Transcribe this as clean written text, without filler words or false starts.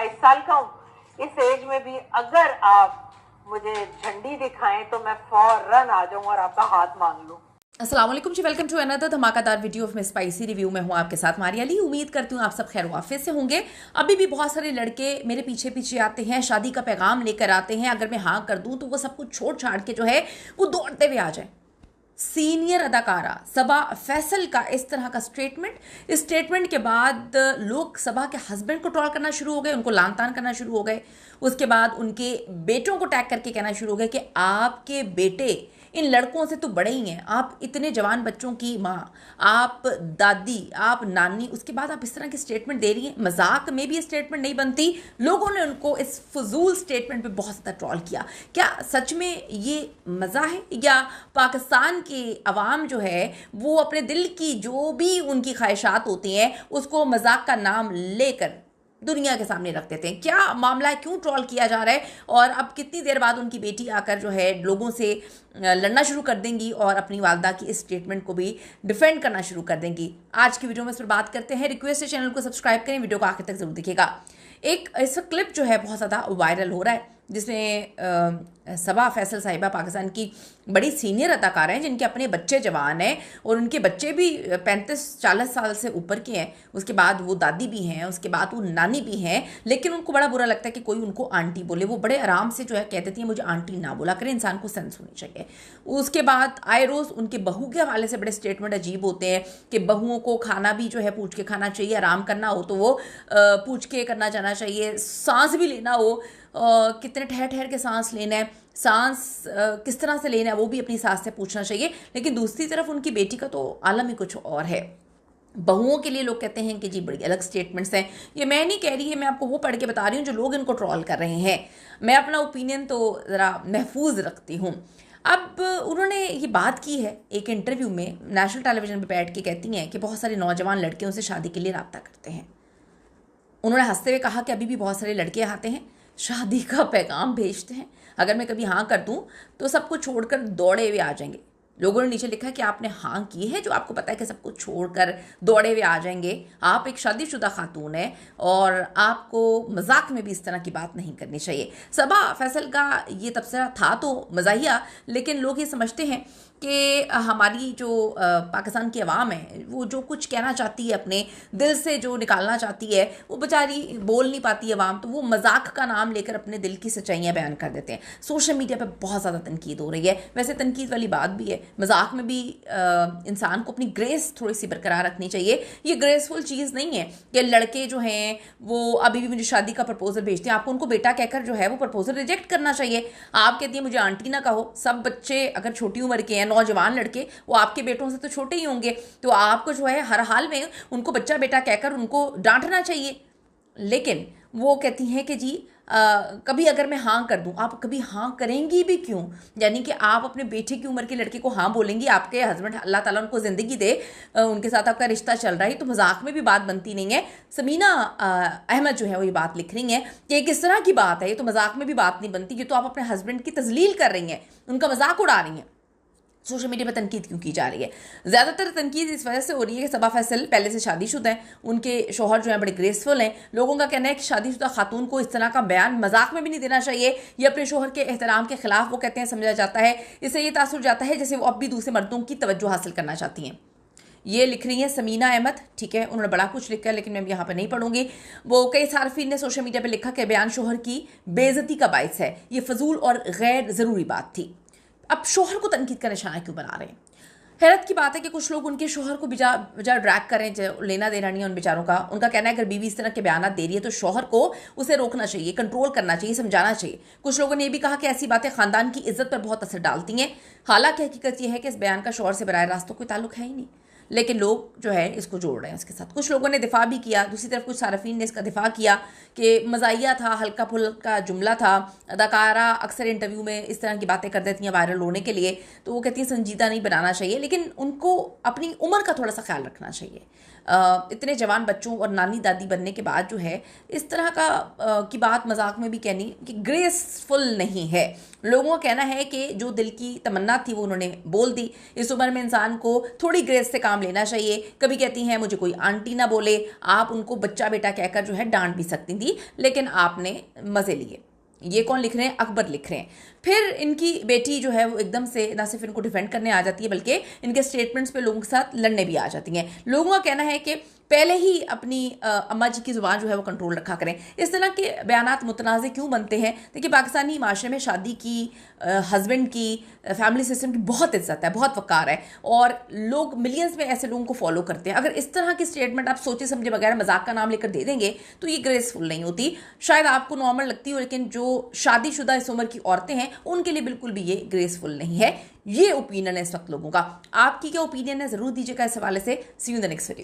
22 साल का हूँ। इस एज में भी अगर आप मुझे झंडी दिखाएं तो मैं फौरन आ जाऊं और आपका हाथ मांग लूं। अस्सलाम वालेकुम जी, वेलकम टू अनदर धमाकेदार वीडियो ऑफ स्पाइसी रिव्यू में हूँ आपके साथ मारिया अली। उम्मीद करती हूँ आप सब खैर वाफियत से होंगे। अभी भी बहुत सारे लड़के मेरे पीछे पीछे आते हैं, शादी का पैगाम लेकर आते हैं। अगर मैं हाँ कर दूँ तो वो सब कुछ छोड़ छाड़ के जो है वो दौड़ते हुए आ जाए। सीनियर अदाकारा सबा फैसल का इस तरह का स्टेटमेंट, इस स्टेटमेंट के बाद लोग सबा के हस्बैंड को ट्रोल करना शुरू हो गए, उनको लान तान करना शुरू हो गए। उसके बाद उनके बेटों को टैग करके कहना शुरू हो गए कि आपके बेटे इन लड़कों से तो बड़े ही हैं, आप इतने जवान बच्चों की माँ, आप दादी, आप नानी, उसके बाद आप इस तरह की स्टेटमेंट दे रही हैं। मजाक में भी ये स्टेटमेंट नहीं बनती। लोगों ने उनको इस फजूल स्टेटमेंट पे बहुत ज़्यादा ट्रोल किया। क्या सच में ये मज़ा है या पाकिस्तान की अवाम जो है वो अपने दिल की जो भी उनकी ख्वाहिशात होती हैं उसको मजाक का नाम लेकर दुनिया के सामने रख देते हैं? क्या मामला है, क्यों ट्रोल किया जा रहा है? और अब कितनी देर बाद उनकी बेटी आकर जो है लोगों से लड़ना शुरू कर देंगी और अपनी वालदा की इस स्टेटमेंट को भी डिफेंड करना शुरू कर देंगी? आज की वीडियो में इस पर बात करते हैं। रिक्वेस्ट है चैनल को सब्सक्राइब करें, वीडियो को आखिर तक जरूर देखिएगा। एक इस क्लिप जो है बहुत ज़्यादा वायरल हो रहा है जिसमें सबा फैसल साहिबा पाकिस्तान की बड़ी सीनियर अदाकार हैं जिनके अपने बच्चे जवान हैं और उनके बच्चे भी 35-40 साल से ऊपर के हैं। उसके बाद वो दादी भी हैं, उसके बाद वो नानी भी हैं, लेकिन उनको बड़ा बुरा लगता है कि कोई उनको आंटी बोले। वो बड़े आराम से जो है कह देती हैं मुझे आंटी ना बोला करें, इंसान को सेंस होनी चाहिए। उसके बाद आए रोज़ उनके बहू के हवाले से बड़े स्टेटमेंट अजीब होते हैं कि बहुओं को खाना भी जो है पूछ के खाना चाहिए, आराम करना हो तो वो पूछ के करना जाना चाहिए, सांस भी लेना हो कितने ठहर ठहर के सांस लेना है, सांस किस तरह से लेना है वो भी अपनी सास से पूछना चाहिए। लेकिन दूसरी तरफ उनकी बेटी का तो आलम ही कुछ और है। बहुओं के लिए लोग कहते हैं कि जी बड़ी अलग स्टेटमेंट्स हैं। ये मैं नहीं कह रही है, मैं आपको वो पढ़ के बता रही हूँ जो लोग इनको ट्रोल कर रहे हैं। मैं अपना ओपिनियन तो ज़रा महफूज रखती हूँ। अब उन्होंने ये बात की है एक इंटरव्यू में, नेशनल टेलीविजन पर बैठ के कहती हैं कि बहुत सारे नौजवान लड़के उनसे शादी के लिए रब्ता करते हैं। उन्होंने हंसते हुए कहा कि अभी भी बहुत सारे लड़के आते हैं, शादी का पैगाम भेजते हैं, अगर मैं कभी हाँ कर दूं तो सब कुछ छोड़कर दौड़े हुए आ जाएंगे। लोगों ने नीचे लिखा है कि आपने हाँ की है जो आपको पता है कि सब कुछ छोड़कर दौड़े हुए आ जाएंगे। आप एक शादीशुदा खातून है और आपको मजाक में भी इस तरह की बात नहीं करनी चाहिए। सबा फैसल का ये तबसरा था तो मज़ाहिया, लेकिन लोग ये समझते हैं कि हमारी जो पाकिस्तान की आवाम है वो जो कुछ कहना चाहती है, अपने दिल से जो निकालना चाहती है वो बेचारी बोल नहीं पाती है आवाम, तो वो मजाक का नाम लेकर अपने दिल की सच्चाइयाँ बयान कर देते हैं। सोशल मीडिया पे बहुत ज़्यादा तनकीद हो रही है। वैसे तनकीद वाली बात भी है, मजाक में भी इंसान को अपनी ग्रेस थोड़ी सी बरकरार रखनी चाहिए। ये ग्रेसफुल चीज़ नहीं है कि लड़के जो हैं वो अभी भी मुझे शादी का प्रपोजल भेजते हैं। आपको उनको बेटा कहकर जो है वो प्रपोजल रिजेक्ट करना चाहिए। आप कहती हैं मुझे आंटी ना कहो। सब बच्चे अगर छोटी उम्र के हैं, नौजवान लड़के, वो आपके बेटों से तो छोटे ही होंगे, तो आपको जो है हर हाल में उनको बच्चा बेटा कहकर उनको डांटना चाहिए। लेकिन वो कहती हैं कि जी कभी अगर मैं हाँ कर दूं, आप कभी हाँ करेंगी भी क्यों? यानी कि आप अपने बेटे की उम्र के लड़के को हाँ बोलेंगी, आपके हस्बैंड अल्लाह ताला उनको ज़िंदगी दे, उनके साथ आपका रिश्ता चल रहा है, तो मजाक में भी बात बनती नहीं है। समीना अहमद जो है वो ये बात लिख रही हैं कि किस तरह की बात है, ये तो मजाक में भी बात नहीं बनती, ये तो आप अपने हस्बैंड की तजलील कर रही हैं, उनका मजाक उड़ा रही हैं। सोशल मीडिया पर तनकीद क्यों की जा रही है? ज़्यादातर तनकीद इस वजह से हो रही है कि सबा फैसल पहले से शादीशुदा हैं, उनके शोहर जो हैं बड़े ग्रेसफुल हैं। लोगों का कहना है कि शादीशुदा खातून को इस तरह का बयान मजाक में भी नहीं देना चाहिए। ये अपने शोहर के एहतराम के खिलाफ वो कहते हैं समझा जाता है। इससे ये तासुर जाता है जैसे वो अब भी दूसरे मर्दों की तवज्जो हासिल करना चाहती हैं। ये लिख रही हैं समीना अहमद, ठीक है, उन्होंने बड़ा कुछ लिखा है लेकिन मैं यहाँ पर नहीं पढ़ूंगी। वो कई सार्फिन ने सोशल मीडिया पर लिखा कि बयान शोहर की बेइज्जती का बाइस है, ये फजूल और गैर ज़रूरी बात थी। अब शोहर को तनकीद का निशाना क्यों बना रहे हैं? हैरत की बात है कि कुछ लोग उनके शोहर को बजा ड्रैग करें, लेना देना नहीं है उन बेचारों का। उनका कहना है अगर बीवी इस तरह के बयान दे रही है तो शोहर को उसे रोकना चाहिए, कंट्रोल करना चाहिए, समझाना चाहिए। कुछ लोगों ने यह भी कहा कि ऐसी बातें खानदान की इज्जत पर बहुत असर डालती हैं। हालांकि हकीकत यह है कि इस बयान का शोहर से बराह रास्त तो कोई ताल्लुक है ही नहीं, लेकिन लोग जो है इसको जोड़ रहे हैं उसके साथ। कुछ लोगों ने दिफा भी किया, दूसरी तरफ कुछ सारफीन ने इसका दिफा किया कि मज़ाहिया था, हल्का फुल्का जुमला था। अदाकारा अक्सर इंटरव्यू में इस तरह की बातें कर देती हैं वायरल होने के लिए, तो वो कहती हैं संजीदा नहीं बनाना चाहिए, लेकिन उनको अपनी उम्र का थोड़ा सा ख्याल रखना चाहिए। इतने जवान बच्चों और नानी दादी बनने के बाद जो है इस तरह की बात मजाक में भी कहनी कि ग्रेसफुल नहीं है। लोगों का कहना है कि जो दिल की तमन्ना थी वो उन्होंने बोल दी। इस उम्र में इंसान को थोड़ी ग्रेस से काम लेना चाहिए। कभी कहती हैं मुझे कोई आंटी ना बोले, आप उनको बच्चा बेटा कहकर जो है डांट भी सकती थी, लेकिन आपने मज़े लिए। ये कौन लिख रहे हैं? अकबर लिख रहे हैं। फिर इनकी बेटी जो है वो एकदम से ना सिर्फ इनको डिफेंड करने आ जाती है बल्कि इनके स्टेटमेंट्स पे लोगों के साथ लड़ने भी आ जाती हैं। लोगों का कहना है कि पहले ही अपनी अम्मा जी की ज़ुबान जो है वो कंट्रोल रखा करें। इस तरह के बयानात मुतनाज़ क्यों बनते हैं? देखिए, पाकिस्तानी माशरे में शादी की, हस्बैंड की, फैमिली सिस्टम की बहुत इज्जत है, बहुत वक़ार है और लोग मिलियंस में ऐसे लोगों को फॉलो करते हैं। अगर इस तरह की स्टेटमेंट आप सोचे समझे बगैर मजाक का नाम लेकर दे देंगे तो ये ग्रेसफुल नहीं होती। शायद आपको नॉर्मल लगती हो, लेकिन जो शादीशुदा इस उम्र की औरतें हैं उनके लिए बिल्कुल भी ये ग्रेसफुल नहीं है। ये ओपिनियन है इस वक्त लोगों का। आपकी क्या ओपिनियन है? ज़रूर दीजिएगा इस हवाले से। See you in the next video.